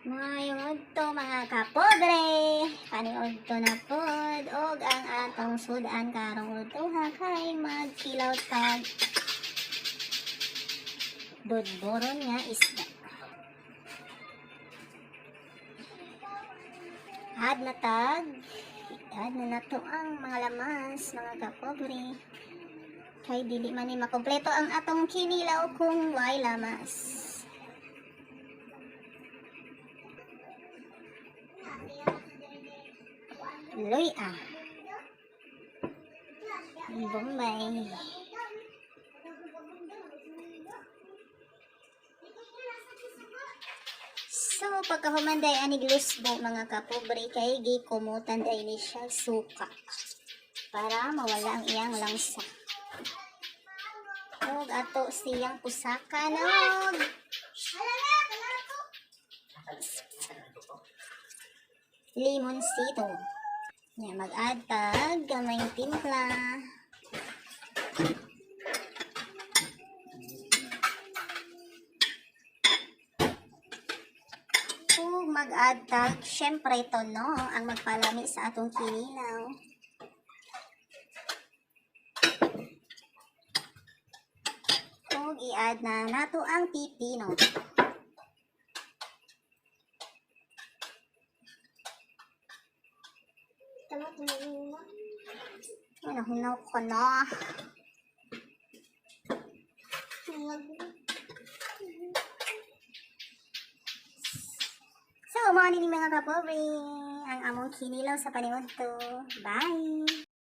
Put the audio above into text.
Ngayon to mga kapobre, paniod to na pod, og ang atong sudan karong utuha kay magkilaw tag budboron nga isda. Ad na tag, ad na nato ang mga lamas mga kapobre. Kay dili man ni makompleto ang atong kinilaw kung way lamas. Loy Bombay. So pagkahumanday anig lusbo mga kapobre kay gikumutan day ni siya suka para mawala ang iyang langsa. Og ato siyang pusaka nog limonsito. Nya mag-add tag gamay timpla. Ug mag-add tag syempre tono ang magpalami sa atong kinilaw. Ug i-add na nato ang pipino. Ano, hunaw ko na. So, mga nini mga kapobre, ang among kinilaw sa paniod to. Bye!